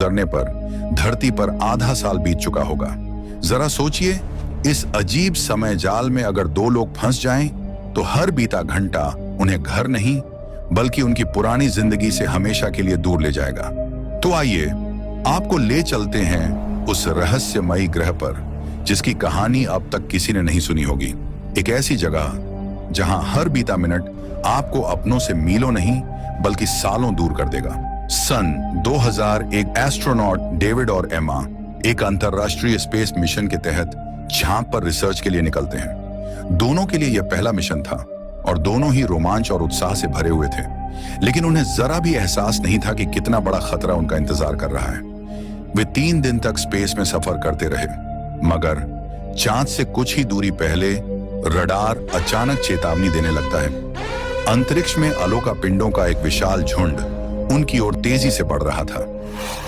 गुजरने पर धरती पर आधा साल बीत चुका होगा। जरा सोचिए, इस अजीब समय जाल में अगर दो लोग फंस जाएं, तो हर बीता घंटा उन्हें घर नहीं बल्कि उनकी पुरानी जिंदगी से हमेशा के लिए दूर ले जाएगा। तो आइए आपको ले चलते हैं उस रहस्यमयी ग्रह पर जिसकी कहानी अब तक किसी ने नहीं सुनी होगी। एक ऐसी जगह जहां हर बीता मिनट आपको अपनों से मीलों नहीं बल्कि सालों दूर कर देगा। सन 2000 एक एस्ट्रोनॉट डेविड और एमा एक अंतरराष्ट्रीय स्पेस मिशन के तहत चांद पर रिसर्च के लिए निकलते हैं। दोनों के लिए यह पहला मिशन था और दोनों ही रोमांच और उत्साह से भरे हुए थे, लेकिन उन्हें जरा भी एहसास नहीं था कि कितना बड़ा खतरा उनका इंतजार कर रहा है। वे 3 दिन तक स्पेस में सफर करते रहे, मगर चांद से कुछ ही दूरी पहले रडार अचानक चेतावनी देने लगता है। अंतरिक्ष में अलोका पिंडों का एक विशाल झुंड उनकी ओर तेजी से बढ़ रहा था।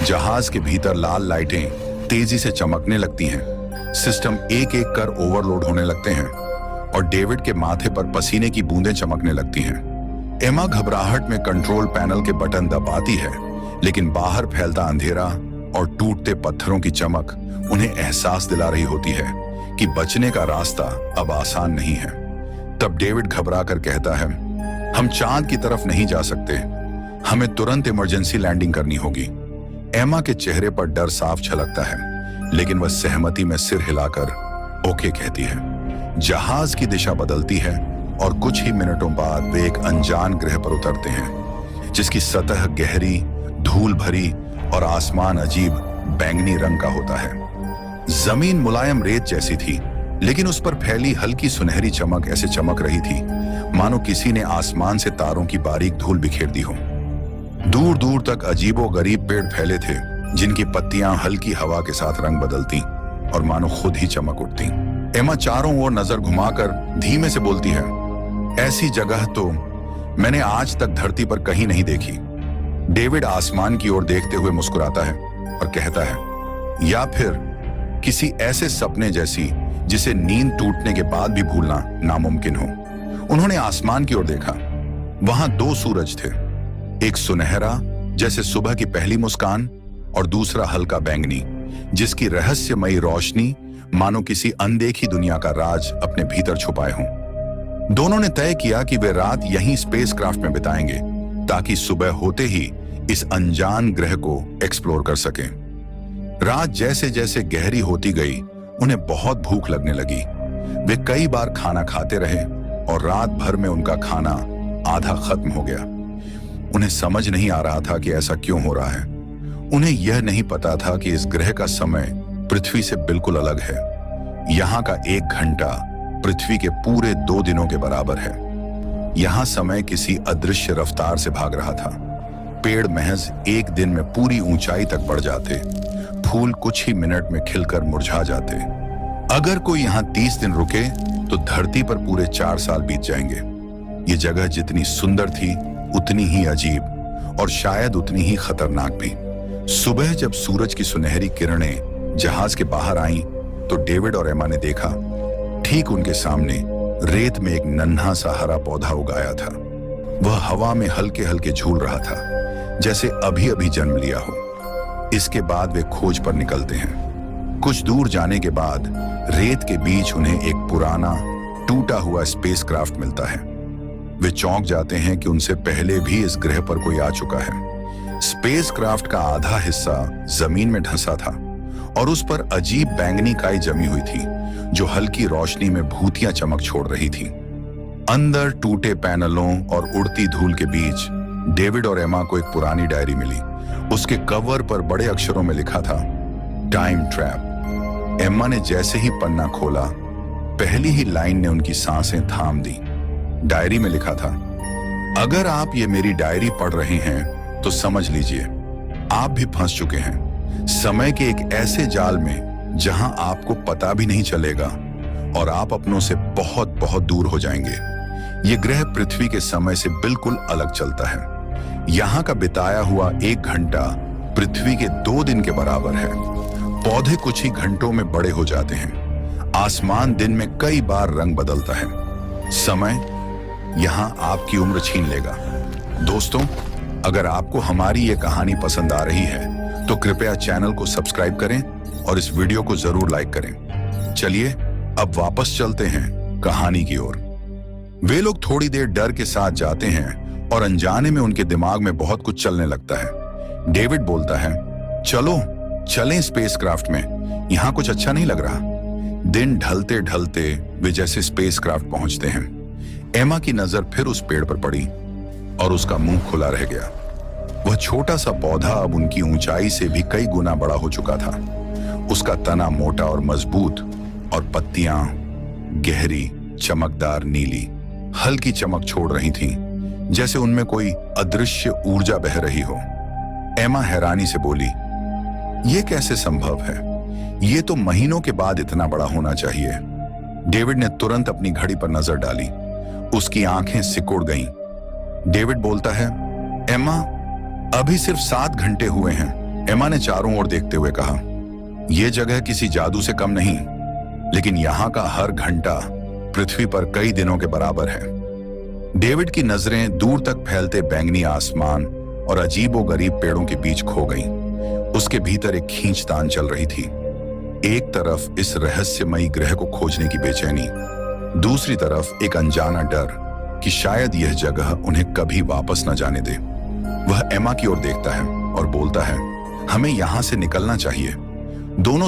जहाज के भीतर लाल लाइटें तेजी से चमकने लगती हैं, सिस्टम एक एक कर ओवरलोड होने लगते हैं और डेविड के माथे पर पसीने की बूंदें चमकने लगती हैं। एमा घबराहट में कंट्रोल पैनल के बटन दबाती है, लेकिन बाहर फैलता अंधेरा और टूटते पत्थरों की चमक उन्हें एहसास दिला रही होती है कि बचने का रास्ता अब आसान नहीं है। तब डेविड घबरा कर कहता है, हम चांद की तरफ नहीं जा सकते, हमें तुरंत इमरजेंसी लैंडिंग करनी होगी। एमा के चेहरे पर डर साफ झलकता है, लेकिन वह सहमति में सिर हिलाकर ओके कहती है। जहाज की दिशा बदलती है और कुछ ही मिनटों बाद वे एक अनजान ग्रह पर उतरते हैं, जिसकी सतह गहरी, धूल भरी और आसमान अजीब बैंगनी रंग का होता है। जमीन मुलायम रेत जैसी थी, लेकिन उस पर फैली हल्की सुनहरी चमक ऐसे चमक रही थी मानो किसी ने आसमान से तारों की बारीक धूल बिखेर दी हो। दूर दूर तक अजीबोगरीब पेड़ फैले थे, जिनकी पत्तियां हल्की हवा के साथ रंग बदलती और मानो खुद ही चमक उठती। एमा चारों ओर नजर घुमाकर धीमे से बोलती है, ऐसी जगह तो मैंने आज तक धरती पर कहीं नहीं देखी। डेविड आसमान की ओर देखते हुए मुस्कुराता है और कहता है, या फिर किसी ऐसे सपने जैसी जिसे नींद टूटने के बाद भी भूलना नामुमकिन हो। उन्होंने आसमान की ओर देखा। वहां 2 सूरज थे, एक सुनहरा जैसे सुबह की पहली मुस्कान और दूसरा हल्का बैंगनी, जिसकी रहस्यमयी रोशनी मानो किसी अनदेखी दुनिया का राज अपने भीतर छुपाए हों। दोनों ने तय किया कि वे रात यहीं स्पेसक्राफ्ट में बिताएंगे, ताकि सुबह होते ही इस अनजान ग्रह को एक्सप्लोर कर सकें। रात जैसे जैसे गहरी होती गई, उन्हें बहुत भूख लगने लगी। वे कई बार खाना खाते रहे और रात भर में उनका खाना आधा खत्म हो गया। उन्हें समझ नहीं आ रहा था कि ऐसा क्यों हो रहा है। उन्हें यह नहीं पता था कि इस ग्रह का समय पृथ्वी से बिल्कुल अलग है। यहाँ का 1 घंटा पृथ्वी के पूरे 2 दिनों के बराबर है। यहाँ समय किसी अदृश्य रफ्तार से भाग रहा था। पेड़ महज 1 दिन में पूरी ऊंचाई तक बढ़ जाते, फूल कुछ ही मिनट में खिलकर मुरझा जाते। अगर कोई यहाँ 30 दिन रुके तो धरती पर पूरे 4 साल बीत जाएंगे। ये जगह जितनी सुंदर थी उतनी ही अजीब और शायद उतनी ही खतरनाक भी। सुबह जब सूरज की सुनहरी किरणें जहाज के बाहर आईं, तो डेविड और एमा ने देखा, ठीक उनके सामने रेत में एक नन्हा सा हरा पौधा उगाया था। वह हवा में हल्के हल्के झूल रहा था, जैसे अभी अभी जन्म लिया हो। इसके बाद वे खोज पर निकलते हैं। कुछ दूर जाने के बाद रेत के बीच उन्हें एक पुराना टूटा हुआ स्पेसक्राफ्ट मिलता है। वे चौंक जाते हैं कि उनसे पहले भी इस ग्रह पर कोई आ चुका है। स्पेसक्राफ्ट का आधा हिस्सा जमीन में धंसा था और उस पर अजीब बैंगनी काई जमी हुई थी, जो हल्की रोशनी में भूतियां चमक छोड़ रही थी। अंदर टूटे पैनलों और उड़ती धूल के बीच डेविड और एमा को एक पुरानी डायरी मिली। उसके कवर पर बड़े अक्षरों में लिखा था, टाइम ट्रैप। एम्मा ने जैसे ही पन्ना खोला, पहली ही लाइन ने उनकी सांसें थाम दी। डायरी में लिखा था, अगर आप ये मेरी डायरी पढ़ रहे हैं तो समझ लीजिए आप भी फंस चुके हैं समय के एक ऐसे जाल में जहां आपको पता भी नहीं चलेगा और आप अपनों से बहुत बहुत दूर हो जाएंगे। ये ग्रह पृथ्वी के समय से बिल्कुल अलग चलता है। यहाँ का बिताया हुआ 1 घंटा पृथ्वी के 2 दिन के बराबर है। पौधे कुछ ही घंटों में बड़े हो जाते हैं। आसमान दिन में कई बार रंग बदलता है। समय यहाँ आपकी उम्र छीन लेगा। दोस्तों, अगर आपको हमारी ये कहानी पसंद आ रही है तो कृपया चैनल को सब्सक्राइब करें और इस वीडियो को जरूर लाइक करें। चलिए अब वापस चलते हैं कहानी की ओर। वे लोग थोड़ी देर डर के साथ जाते हैं और अनजाने में उनके दिमाग में बहुत कुछ चलने लगता है। डेविड बोलता है, चलो चलें स्पेसक्राफ्ट में, यहाँ कुछ अच्छा नहीं लग रहा। दिन ढलते ढलते वे जैसे स्पेसक्राफ्ट पहुंचते हैं, एमा की नजर फिर उस पेड़ पर पड़ी और उसका मुंह खुला रह गया। वह छोटा सा पौधा अब उनकी ऊंचाई से भी कई गुना बड़ा हो चुका था। उसका तना मोटा और मजबूत और पत्तियां गहरी चमकदार नीली हल्की चमक छोड़ रही थीं, जैसे उनमें कोई अदृश्य ऊर्जा बह रही हो। एमा हैरानी से बोली, यह कैसे संभव है? ये तो महीनों के बाद इतना बड़ा होना चाहिए। डेविड ने तुरंत अपनी घड़ी पर नजर डाली। उसकी आंखें सिकुड़ गईं। डेविड बोलता है, एमा अभी सिर्फ 7 घंटे हुए हैं। एमा ने चारों ओर देखते हुए कहा, यह जगह किसी जादू से कम नहीं, लेकिन यहां का हर घंटा पृथ्वी पर कई दिनों के बराबर है। डेविड की नजरें दूर तक फैलते बैंगनी आसमान और अजीबोगरीब पेड़ों के बीच खो गईं। उसके भीतर एक खींचतान चल रही थी। एक तरफ इस रहस्यमयी ग्रह को खोजने की बेचैनी, दूसरी तरफ एक अनजाना डर कि शायद यह जगह उन्हें कभी वापस न जाने दे। वह एमा की ओर देखता है और बोलता है, हमें यहां से निकलना चाहिए। दोनों